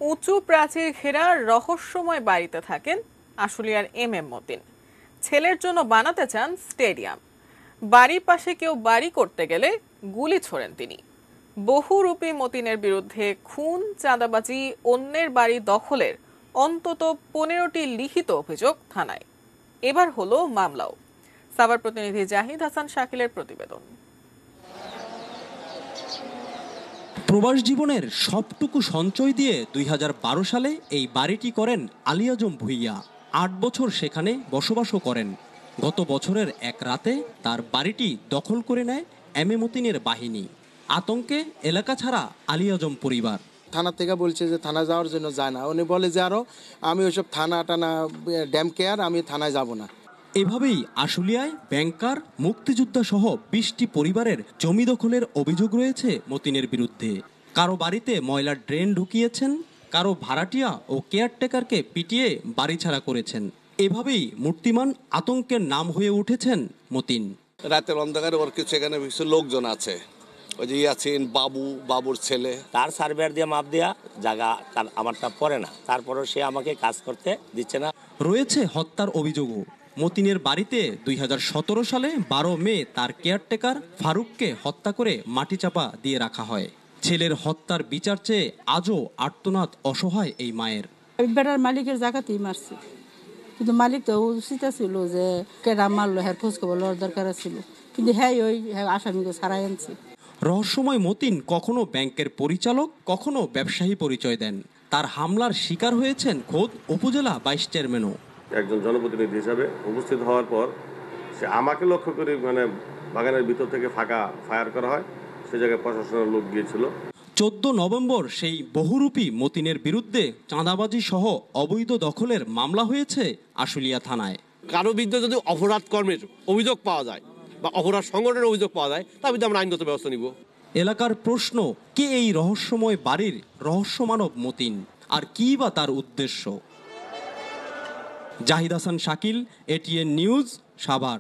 উঁচু প্রাচীর ঘেরা রহস্যময় বাড়িতে থাকেন আশুলিয়ার এম মতিন। ছেলের জন্য বানাতে চান স্টেডিয়াম। বাড়ির পাশে কেউ বাড়ি করতে গেলে গুলি ছোড়েন তিনি। বহুরূপী মতিনের বিরুদ্ধে খুন, চাঁদাবাজি, অন্যের বাড়ি দখলের অন্তত 15টি লিখিত অভিযোগ থানায়। এবার হলো মামলাও। সাভার প্রতিনিধি জাহিদ হাসান শাকিলের প্রতিবেদন। প্রবাস জীবনের সবটুকু সঞ্চয় দিয়ে 2012 সালে এই বাড়িটি করেন আলী আজম ভূঁইয়া। 8 বছর সেখানে বসবাসও করেন। গত বছরের এক রাতে তার বাড়িটি দখল করে নেয় এম মতিনের বাহিনী। আতঙ্কে এলাকা ছাড়া আলী আজম পরিবার। থানা থেকে বলছে যে থানা যাওয়ার জন্য যায় না। উনি বলে যে আরো আমি ওইসব থানা টানা ড্যাম কেয়ার, আমি থানায় যাব না। এভাবেই আশুলিয়ায় ব্যাংকার, মুক্তিযোদ্ধা সহ 20টি পরিবারের জমি দখলের অভিযোগ রয়েছে মতিনের বিরুদ্ধে। কারো বাড়িতে ময়লার ড্রেন ঢুকিয়েছেন, কারো ভাড়াটিয়া ও কেয়ারটেকারকে পিটিয়ে বাড়ি ছাড়া করেছেন। এভাবেই মূর্তিমান আতঙ্কের নাম হয়ে উঠেছেন মতিন। রাতের অন্ধকারে ওর কিছু এখানে কিছু লোকজন আছে, ওই যে ইয়াছিন, বাবুর ছেলে। তার সার্ভেয়ার দিয়ে মাপ দেওয়া জায়গা আমারটা পড়ে না, তারপরও সে আমাকে কাজ করতে দিচ্ছে না। রয়েছে হত্যার অভিযোগও। মতিনের বাড়িতে 2017 সালে 12 মে তার কেয়ারটেকার ফারুককে হত্যা করে মাটি চাপা দিয়ে রাখা হয়। ছেলের হত্যার বিচার চেয়ে আজও আর্তনাদ অসহায় এই মায়ের। বেটার মালিকের জায়গাতেই মারছে, কিন্তু মালিক তো উচিত ছিল যে কেডা মারলো হ্যাঁ খোঁজ খবর লওয়ার দরকার ছিল, কিন্তু হ্যাঁ ওই আসামিকে ছাড়াই আনছে। রহস্যময় মতিন কখনো ব্যাংকের পরিচালক, কখনো ব্যবসায়ী পরিচয় দেন। তার হামলার শিকার হয়েছেন খোদ উপজেলা ভাইস চেয়ারম্যানও। একজন জনপ্রতিনিধি হিসাবে উপস্থিত হওয়ার পর সে আমাকে লক্ষ্য করে বাগানের ভিতর থেকে ফায়ার করা হয়। সে জায়গায় প্রশাসনের লোক গিয়েছিল। 14 নভেম্বর সেই বহুরূপী মতিনের বিরুদ্ধে চাঁদাবাজি সহ অবৈধ দখলের মামলা হয়েছে আশুলিয়া থানায়। কারো বিরুদ্ধে যদি অপরাধ কর্মের অভিযোগ পাওয়া যায় বা অপরাধ সংগঠনের অভিযোগ পাওয়া যায়, তার বিরুদ্ধে আমরা আইনগত ব্যবস্থা নিব। এলাকার প্রশ্ন, কে এই রহস্যময় বাড়ির রহস্যমানব মতিন, আর কি বা তার উদ্দেশ্য? Zahid Hasan Shakil, ATN news, Savar.